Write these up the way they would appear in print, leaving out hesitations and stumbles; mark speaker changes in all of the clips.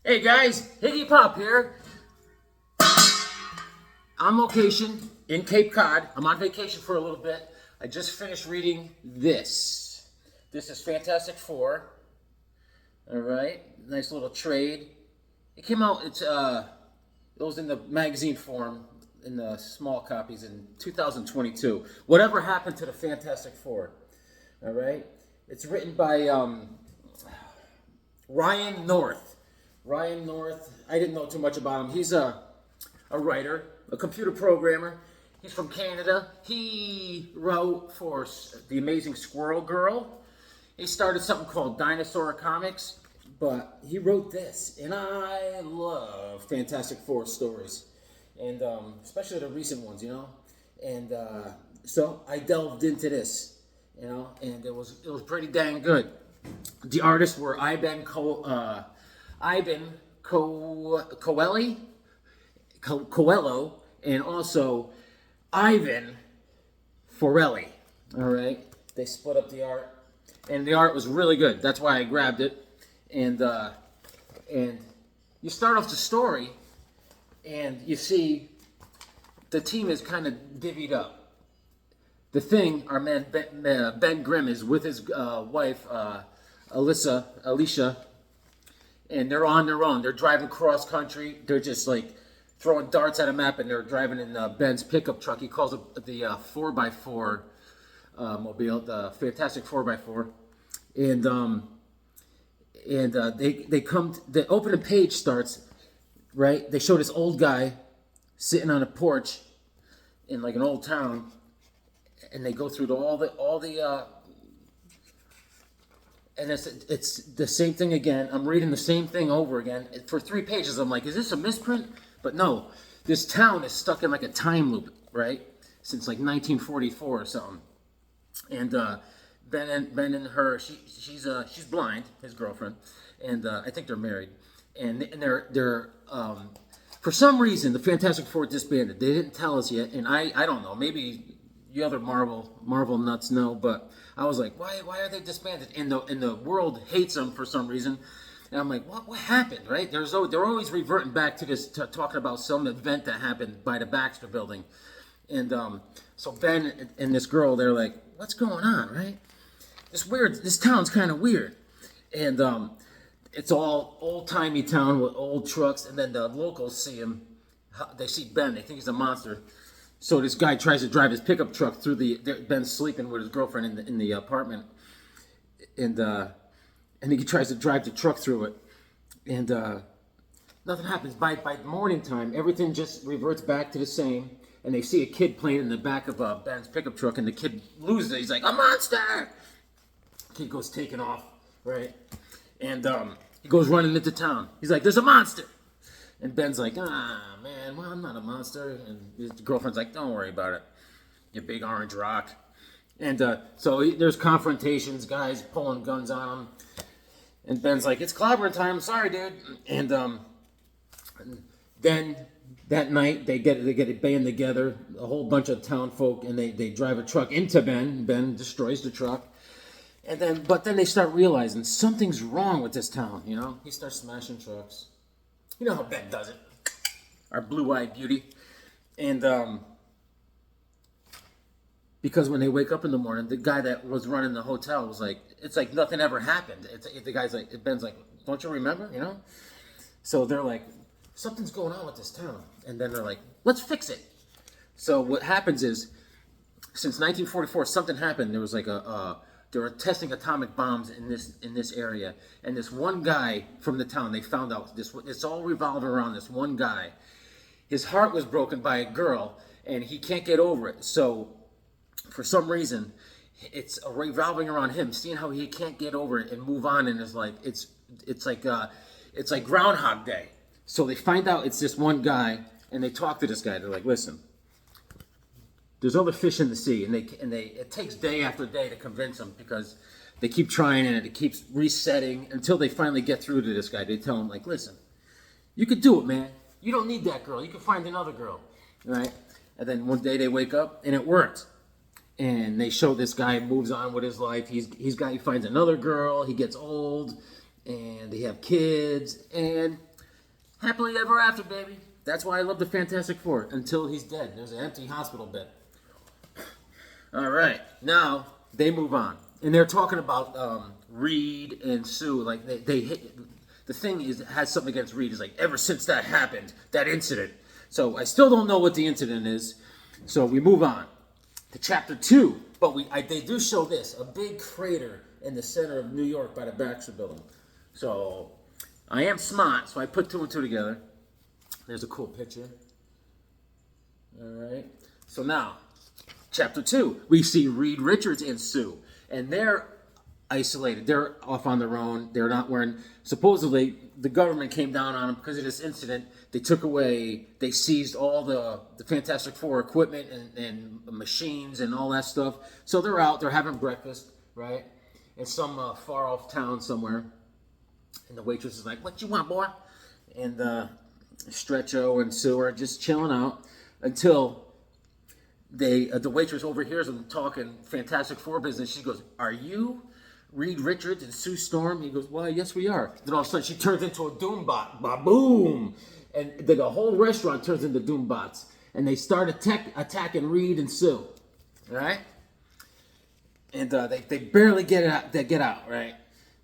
Speaker 1: Hey guys, Higgy Pop here. On location in Cape Cod. I'm on vacation for a little bit. I just finished reading this. This is Fantastic Four. All right, nice little trade. It came out. It was in the magazine form in the small copies in 2022. Whatever happened to the Fantastic Four? All right, it's written by Ryan North. Ryan North, I didn't know too much about him. He's a writer, a computer programmer. He's from Canada. He wrote for The Amazing Squirrel Girl. He started something called Dinosaur Comics, but he wrote this. And I love Fantastic Four stories, and especially the recent ones, you know. And so I delved into this, you know, and it was pretty dang good. The artists were Ivan Coelho, and also Ivan Forelli. All right, they split up the art, and the art was really good. That's why I grabbed it. And you start off the story, and you see the team is kind of divvied up. The Thing, our man Ben Grimm, is with his wife Alicia. And they're on their own. They're driving cross country. They're just like throwing darts at a map, and they're driving in Ben's pickup truck. He calls it the 4x4 mobile, the Fantastic 4x4. And they come. The opening page starts right. They show this old guy sitting on a porch in like an old town, and they go through all the. And it's the same thing again. I'm reading the same thing over again. For 3 pages, I'm like, is this a misprint? But no, this town is stuck in like a time loop, right? Since like 1944 or something. And Ben and her, she's blind, his girlfriend, and I think they're married. And they're for some reason the Fantastic Four disbanded. They didn't tell us yet, and I don't know. Maybe you other Marvel nuts know, but I was like, why are they disbanded? And the world hates them for some reason. And I'm like, what happened, right? They're always reverting back to this, talking about some event that happened by the Baxter Building. And so Ben and this girl, they're like, what's going on, right? This town's kind of weird. And it's all old-timey town with old trucks. And then the locals see him. They see Ben. They think he's a monster. So this guy tries to drive his pickup truck through Ben's sleeping with his girlfriend in the apartment, and he tries to drive the truck through it, and nothing happens. By morning time, everything just reverts back to the same, and they see a kid playing in the back of Ben's pickup truck, and the kid loses it. He's like, a monster! Kid goes taking off, right? And he goes running into town. He's like, there's a monster! And Ben's like, man, well, I'm not a monster. And his girlfriend's like, don't worry about it, you big orange rock. And so there's confrontations, guys pulling guns on him. And Ben's like, it's clobbering time, sorry, dude. And then that night, they get it band together, a whole bunch of town folk, and they drive a truck into Ben. Ben destroys the truck. But then they start realizing something's wrong with this town, you know? He starts smashing trucks. You know how Ben does it. Our blue-eyed beauty. And because when they wake up in the morning, the guy that was running the hotel was like, it's like nothing ever happened. The guy's like, Ben's like, don't you remember, you know? So they're like, something's going on with this town. And then they're like, let's fix it. So what happens is, since 1944, something happened. There was like they were testing atomic bombs in this area, and this one guy from the town, they found out it's all revolving around this one guy. His heart was broken by a girl, and he can't get over it. So, for some reason, it's revolving around him, seeing how he can't get over it and move on in his life. It's like Groundhog Day. So they find out it's this one guy, and they talk to this guy. They're like, listen, there's other fish in the sea, and it takes day after day to convince them, because they keep trying and it keeps resetting until they finally get through to this guy. They tell him, like, listen, you could do it, man. You don't need that girl. You can find another girl, right? And then one day they wake up and it worked. And they show this guy moves on with his life. He finds another girl. He gets old, and they have kids, and Happily ever after, baby. That's why I love the Fantastic Four. Until he's dead. There's an empty hospital bed. All right. Now, they move on. And they're talking about Reed and Sue. Like, they hit... The thing is, it has something against Reed. It's like, ever since that happened, that incident. So, I still don't know what the incident is. So, we move on to chapter 2. But they do show this. A big crater in the center of New York by the Baxter Building. So, I am smart, so I put 2 and 2 together. There's a cool picture. All right. So now, chapter 2, we see Reed Richards and Sue. And they're isolated. They're off on their own. They're not wearing... Supposedly, the government came down on them because of this incident. They took away... They seized all the Fantastic Four equipment and machines and all that stuff. So they're out. They're having breakfast, right? In some far-off town somewhere. And the waitress is like, "What you want, boy?" And Stretcho and Sue are just chilling out until the waitress overhears them talking Fantastic Four business. She goes, "Are you Reed Richards and Sue Storm?" He goes, "Well, yes, we are." Then all of a sudden, she turns into a Doombot. Ba-boom! And the whole restaurant turns into Doombots. And they start attacking Reed and Sue. All right? And they barely get out, right?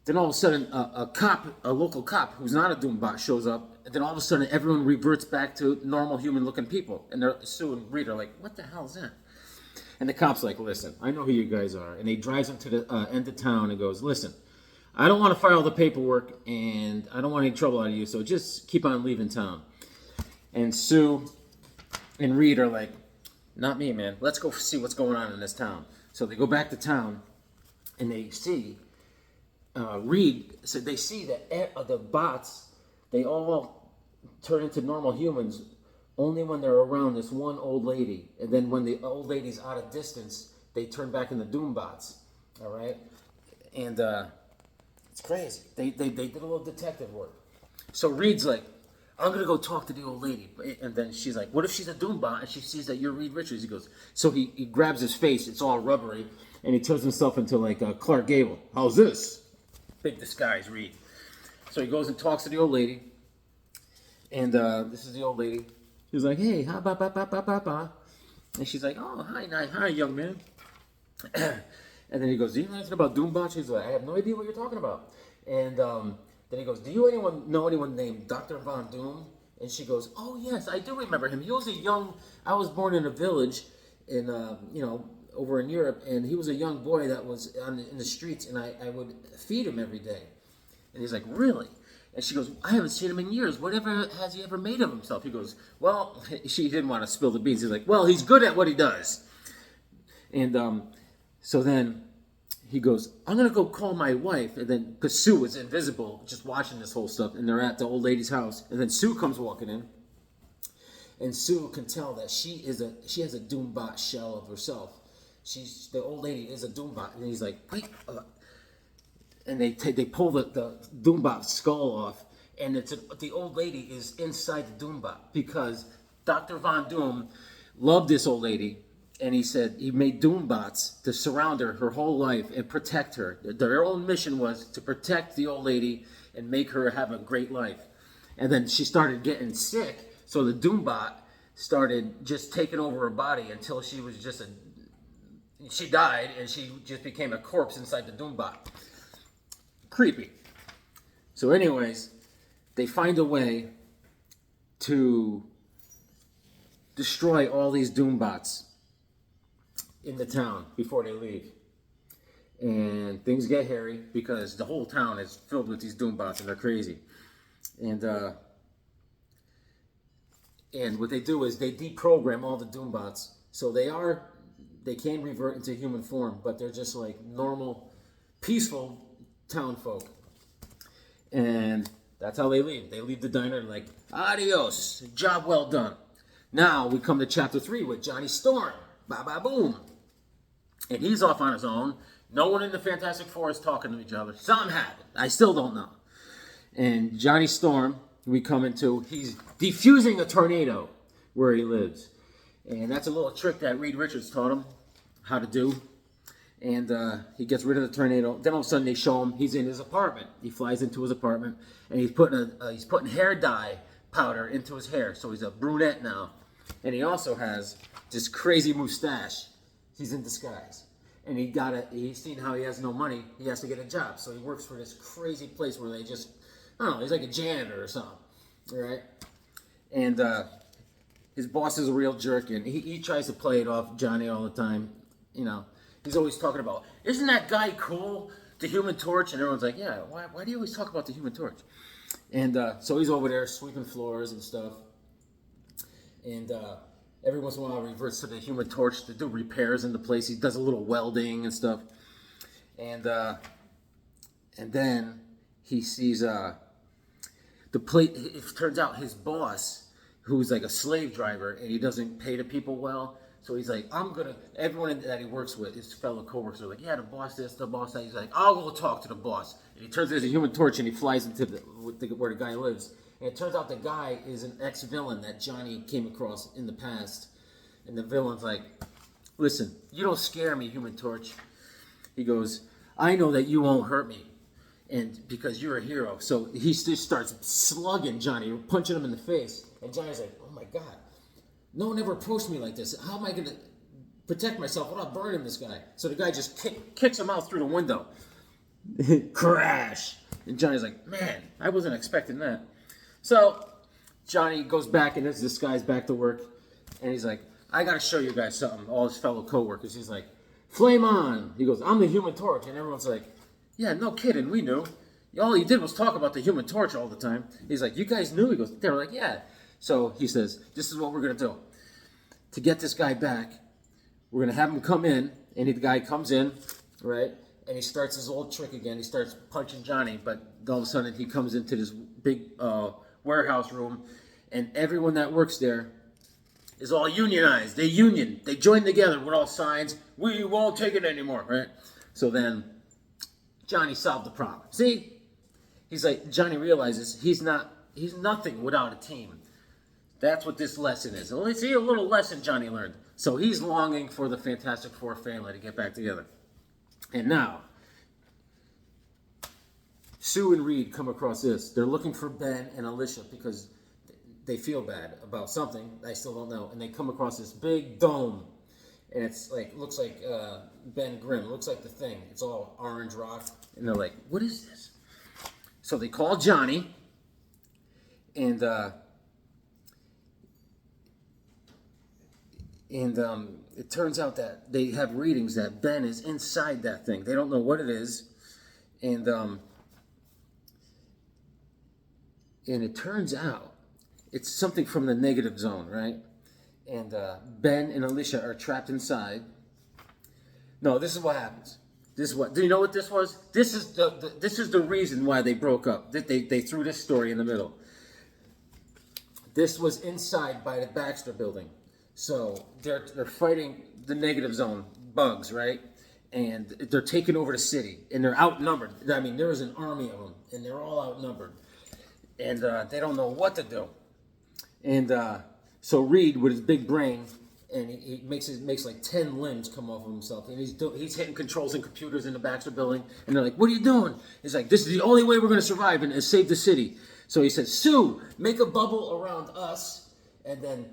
Speaker 1: Then all of a sudden, a local cop who's not a Doombot shows up. And then all of a sudden, everyone reverts back to normal human-looking people. And Sue and Reed are like, "What the hell is that?" And the cop's like, "Listen, I know who you guys are." And he drives them to the end of town and goes, "Listen, I don't want to file the paperwork, and I don't want any trouble out of you, so just keep on leaving town." And Sue and Reed are like, "Not me, man. Let's go see what's going on in this town." So they go back to town, and they see... Reed said they see that the bots, they all turn into normal humans only when they're around this one old lady. And then when the old lady's out of distance, they turn back into Doombots. All right? And it's crazy. They did a little detective work. So Reed's like, "I'm going to go talk to the old lady." And then she's like, "What if she's a Doombot and she sees that you're Reed Richards?" He goes, so he grabs his face. It's all rubbery. And he turns himself into like Clark Gable. "How's this?" Big disguise, Reed. So he goes and talks to the old lady. And this is the old lady. He's like, "Hey, ha, ba, ba, ba, ba, ba, ba." And she's like, "Oh, hi, young man." And then he goes, "Do you know anything about Doombot?" She's like, "I have no idea what you're talking about." And then he goes, "Do you know anyone named Dr. Von Doom?" And she goes, "Oh, yes, I do remember him. He was I was born in a village in, over in Europe, and he was a young boy that was in the streets, and I would feed him every day." And he's like, "Really?" And she goes, "I haven't seen him in years. Whatever has he ever made of himself?" He goes, "Well," she didn't want to spill the beans. He's like, "Well, he's good at what he does." And so then he goes, "I'm going to go call my wife." And then, because Sue was invisible, just watching this whole stuff, and they're at the old lady's house. And then Sue comes walking in. And Sue can tell that she has a Doombot shell of herself. The old lady is a Doombot, and he's like, "Wait," and they pull the Doombot skull off, and the old lady is inside the Doombot because Dr. Von Doom loved this old lady, and he said he made Doombots to surround her whole life and protect her. Their own mission was to protect the old lady and make her have a great life. And then she started getting sick, so the Doombot started just taking over her body until she was she died, and she just became a corpse inside the Doombot. Creepy. So anyways, they find a way to destroy all these Doombots in the town before they leave. And things get hairy because the whole town is filled with these Doombots, and they're crazy. And what they do is they deprogram all the Doombots. So they can revert into human form, but they're just like normal, peaceful town folk. And that's how they leave. They leave the diner and like, "Adios, job well done." Now we come to chapter 3 with Johnny Storm. Ba-ba-boom. And he's off on his own. No one in the Fantastic Four is talking to each other. Something happened. I still don't know. And Johnny Storm, he's defusing a tornado where he lives. And that's a little trick that Reed Richards taught him how to do. And he gets rid of the tornado. Then all of a sudden they show him he's in his apartment. He flies into his apartment, and he's putting hair dye powder into his hair, so he's a brunette now. And he also has this crazy mustache. He's in disguise. And he's seen how he has no money, he has to get a job. So he works for this crazy place where they just, I don't know, he's like a janitor or something, right? And his boss is a real jerk, and he tries to play it off Johnny all the time. You know, he's always talking about, isn't that guy cool, the Human Torch? And everyone's like, yeah, why do you always talk about the Human Torch? And so he's over there sweeping floors and stuff. And every once in a while he reverts to the Human Torch to do repairs in the place. He does a little welding and stuff. And then he sees the plate. It turns out his boss, who's like a slave driver, and he doesn't pay the people well. So he's like, everyone that he works with, his fellow coworkers are like, yeah, the boss this, the boss that. He's like, I'll go talk to the boss. And he turns into a Human Torch and he flies into where the guy lives. And it turns out the guy is an ex-villain that Johnny came across in the past. And the villain's like, listen, you don't scare me, Human Torch. He goes, I know that you won't hurt me, and because you're a hero. So he just starts slugging Johnny, punching him in the face. And Johnny's like, oh my God. No one ever approached me like this. How am I going to protect myself without burning this guy? So the guy just kicks him out through the window. Crash! And Johnny's like, man, I wasn't expecting that. So Johnny goes back in his disguise back to work. And he's like, I got to show you guys something. All his fellow coworkers. He's like, flame on. He goes, I'm the Human Torch. And everyone's like, yeah, no kidding. We knew. All he did was talk about the Human Torch all the time. He's like, you guys knew? He goes, they were like, yeah. So he says, this is what we're going to do. To get this guy back, we're going to have him come in, and the guy comes in, right? And he starts his old trick again. He starts punching Johnny, but all of a sudden he comes into this big warehouse room, and everyone that works there is all unionized. They join together with all signs. We won't take it anymore, right? So then Johnny solved the problem. See? He's like, Johnny realizes he's nothing without a team. That's what this lesson is. Let's see a little lesson Johnny learned. So he's longing for the Fantastic Four family to get back together. And now, Sue and Reed come across this. They're looking for Ben and Alicia because they feel bad about something. I still don't know. And they come across this big dome. And it's like, looks like Ben Grimm. Looks like the Thing. It's all orange rock. And they're like, what is this? So they call Johnny. And it turns out that they have readings that Ben is inside that thing. They don't know what it is. And it turns out it's something from the negative zone, right? And Ben and Alicia are trapped inside. No, this is what happens. Do you know what this was? This is the reason why they broke up. They threw this story in the middle. This was inside by the Baxter building. So they're fighting the negative zone bugs, right? And they're taking over the city, and they're outnumbered. I mean, there is an army of them, and they're all outnumbered, and they don't know what to do. And so Reed, with his big brain, and he makes like 10 limbs come off of himself, and he's hitting controls and computers in the Baxter building, and they're like, "What are you doing?" He's like, "This is the only way we're going to survive and save the city." So he says, "Sue, make a bubble around us," and then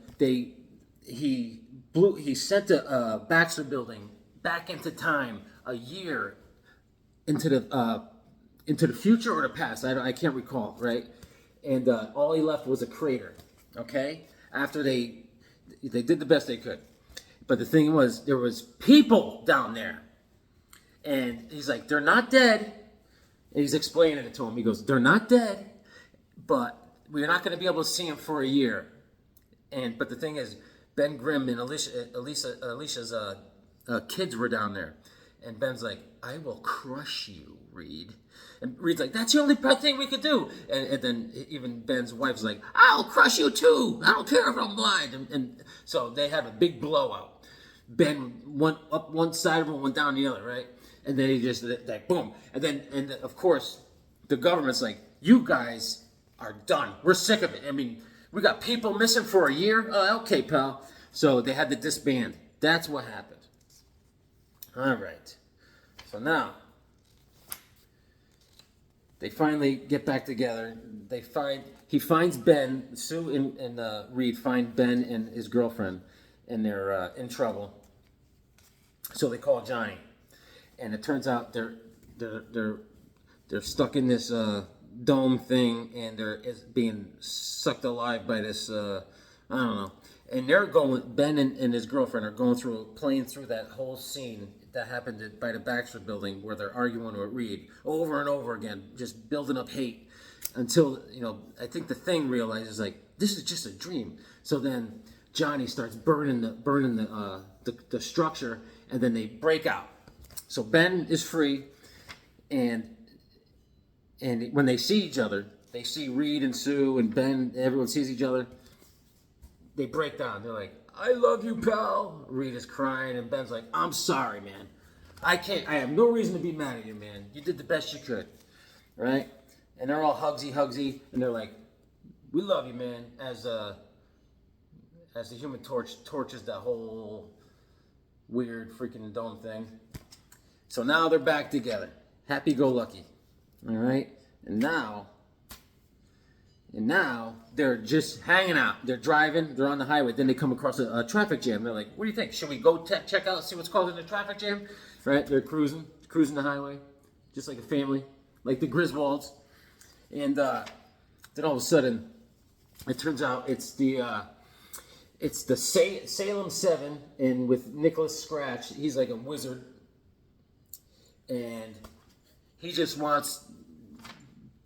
Speaker 1: he sent the Baxter building back into time, a year into the future or the past. I can't recall, right? And all he left was a crater. Okay, after they did the best they could, but the thing was, there was people down there, and he's like, they're not dead. And he's explaining it to him. He goes, they're not dead, but we're not going to be able to see them for a year. But the thing is, Ben Grimm and Alicia's kids were down there. And Ben's like, I will crush you, Reed. And Reed's like, that's the only thing we could do. And then even Ben's wife's like, I'll crush you too. I don't care if I'm blind. And so they had a big blowout. Ben went up one side of him, went down the other, right? And then he just, like, boom. And of course, the government's like, you guys are done. We're sick of it. I mean, we got people missing for a year. Okay, pal. So they had to disband. That's what happened. All right. So now they finally get back together. They find he finds Ben. Sue and Reed find Ben and his girlfriend, and they're in trouble. So they call Johnny, and it turns out they're stuck in this dome thing, and they're being sucked alive by this I don't know. And they're going. Ben and his girlfriend are playing through that whole scene that happened by the Baxter Building, where they're arguing with Reed over and over again, just building up hate until I think the Thing realizes like this is just a dream. So then Johnny starts burning the structure, and then they break out. So Ben is free, and when they see each other, they see Reed and Sue and Ben. Everyone sees each other. They break down. They're like, "I love you, pal." Reed is crying, and Ben's like, "I'm sorry, man. I have no reason to be mad at you, man. You did the best you could." Right? And they're all hugsy, and they're like, "We love you, man." As the Human Torch torches that whole weird freaking dome thing. So now they're back together. Happy-go-lucky. All right? And now they're just hanging out. They're driving. They're on the highway. Then they come across a traffic jam. They're like, "What do you think? Should we go check out, see what's causing the traffic jam?" Right? They're cruising the highway, just like a family, like the Griswolds. And then all of a sudden, it turns out it's the Salem 7, and with Nicholas Scratch, he's like a wizard, and he just wants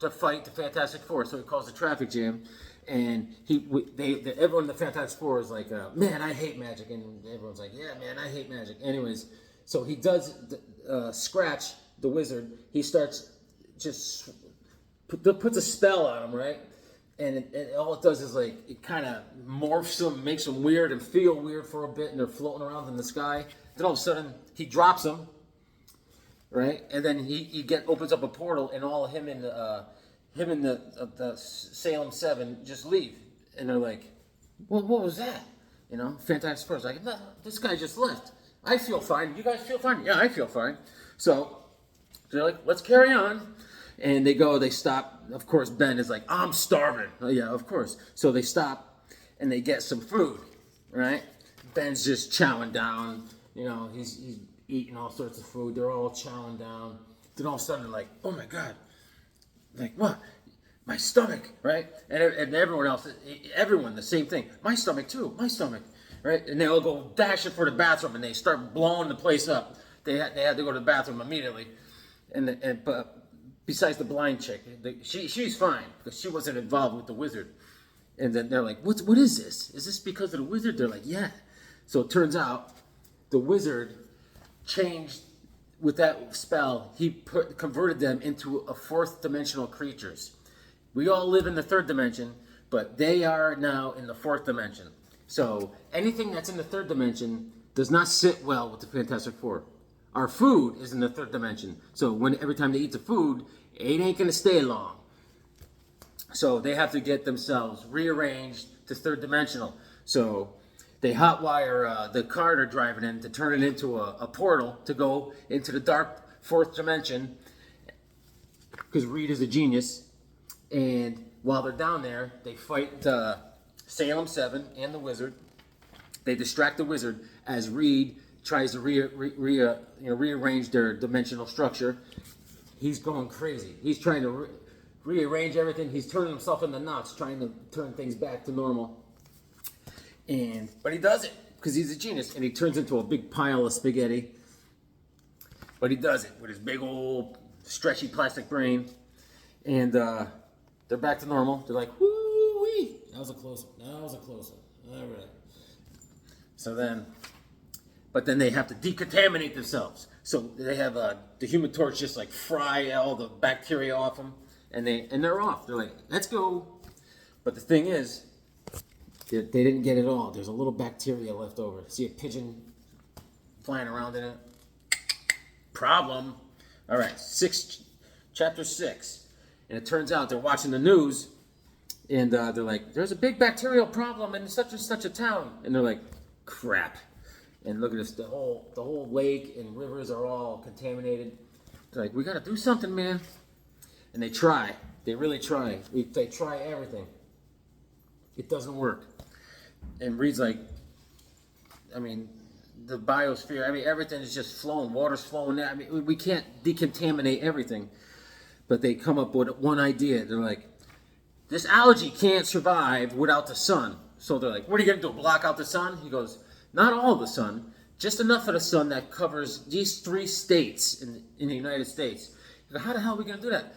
Speaker 1: to fight the Fantastic Four, so he calls the traffic jam, and everyone in the Fantastic Four is like, "Man, I hate magic," and everyone's like, "Yeah, man, I hate magic." Anyways, so he does Scratch, the wizard. He starts just puts a spell on him, right? And all it does is like it kind of morphs them, makes them weird and feel weird for a bit, and they're floating around in the sky. Then all of a sudden he drops them, right? And then he opens up a portal, and all of him and the Salem 7 just leave, and they're like, "Well, what was that?" Fantastic Four's like, "No, this guy just left. I feel fine. You guys feel fine?" "Yeah, I feel fine." So they're like, "Let's carry on." And they stop. Of course, Ben is like, "I'm starving." "Oh, yeah, of course." So they stop and they get some food, right? Ben's just chowing down. He's eating all sorts of food. They're all chowing down. Then all of a sudden they're like, "Oh my God." Like, "What?" "My stomach," right? And everyone else, everyone, the same thing. "My stomach too, my stomach," right? And they all go dashing for the bathroom, and they start blowing the place up. They had to go to the bathroom immediately. But besides the blind chick, she's fine because she wasn't involved with the wizard. And then they're like, what is this? Is this because of the wizard?" They're like, "Yeah." So it turns out the wizard changed with that spell. He converted them into a fourth dimensional creatures. We all live in the third dimension, but they are now in the fourth dimension. So anything that's in the third dimension does not sit well with the Fantastic Four. Our food is in the third dimension. So every time they eat the food, it ain't going to stay long. So they have to get themselves rearranged to third dimensional. So they hotwire the car they're driving in to turn it into a portal to go into the dark fourth dimension, because Reed is a genius. And while they're down there, they fight Salem 7 and the wizard. They distract the wizard as Reed tries to rearrange their dimensional structure. He's going crazy. He's trying to rearrange everything. He's turning himself into knots, trying to turn things back to normal. But he does it because he's a genius, and he turns into a big pile of spaghetti. But he does it with his big old stretchy plastic brain, and they're back to normal. They're like, "Woo-wee!" That was a close one. All right. But then they have to decontaminate themselves. So they have the Human Torch just like fry all the bacteria off them, and they're off. They're like, "Let's go." But the thing is, they didn't get it all. There's a little bacteria left over. See a pigeon flying around in it? Problem. All right, chapter 6. And it turns out they're watching the news, and they're like, "There's a big bacterial problem in such and such a town." And they're like, "Crap." And look at this, the whole lake and rivers are all contaminated. They're like, "We got to do something, man." And they try. They really try. They try everything. It doesn't work. And Reed's like, I mean, the biosphere, I mean, everything is just flowing. Water's flowing. I mean, we can't decontaminate everything. But they come up with one idea. They're like, this algae can't survive without the sun. So they're like, what are you going to do, block out the sun? He goes, not all of the sun, just enough of the sun that covers these 3 states in the United States. He goes, how the hell are we going to do that?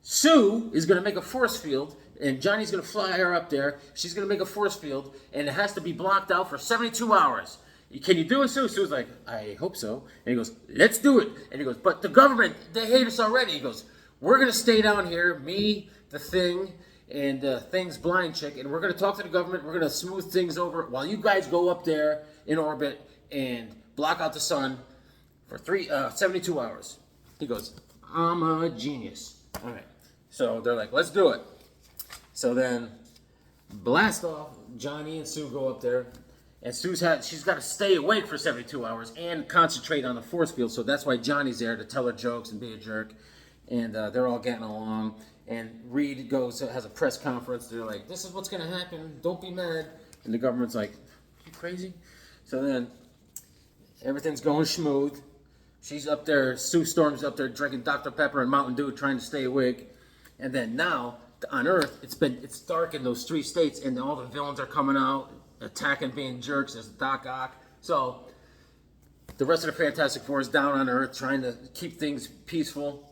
Speaker 1: Sue is going to make a force field, and Johnny's going to fly her up there. She's going to make a force field, and it has to be blocked out for 72 hours. Can you do it, Sue? Sue's like, I hope so. And he goes, let's do it. And he goes, but the government, they hate us already. He goes, we're going to stay down here, me, the Thing, and Thing's blind chick, and we're going to talk to the government. We're going to smooth things over while you guys go up there in orbit and block out the sun for 72 hours. He goes, I'm a genius. All right. So they're like, let's do it. So then, blast off, Johnny and Sue go up there, and she's got to stay awake for 72 hours and concentrate on the force field, so that's why Johnny's there to tell her jokes and be a jerk, and they're all getting along, and Reed has a press conference. They're like, this is what's going to happen, don't be mad, and the government's like, you crazy? So then, everything's going smooth. She's up there, Sue Storm's up there drinking Dr. Pepper and Mountain Dew, trying to stay awake, and then now, on Earth, it's dark in those 3 states, and all the villains are coming out, attacking, being jerks. There's Doc Ock. So the rest of the Fantastic Four is down on Earth, trying to keep things peaceful.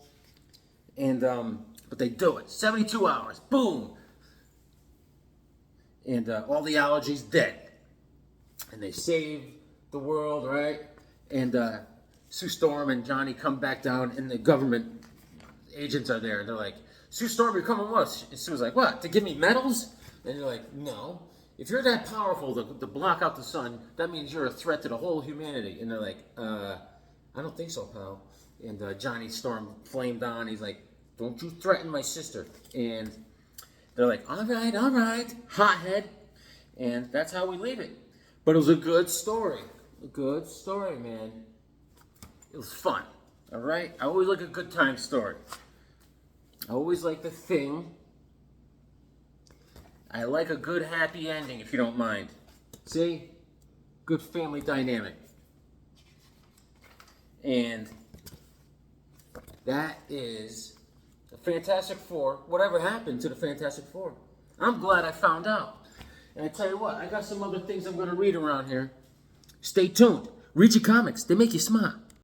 Speaker 1: And but they do it. 72 hours. Boom. And all the algae's dead. And they save the world, right? And Sue Storm and Johnny come back down, and the government agents are there. And they're like, Sue Storm, you're coming with us. And Sue's like, what, to give me medals? And you're like, no. If you're that powerful to block out the sun, that means you're a threat to the whole humanity. And they're like, I don't think so, pal. And Johnny Storm flamed on. He's like, don't you threaten my sister. And they're like, all right, hothead. And that's how we leave it. But it was a good story. A good story, man. It was fun. All right? I always like a good time story. I always like the Thing. I like a good happy ending, if you don't mind. See? Good family dynamic. And that is the Fantastic Four. Whatever happened to the Fantastic Four? I'm glad I found out. And I tell you what, I got some other things I'm going to read around here. Stay tuned. Read your comics. They make you smile.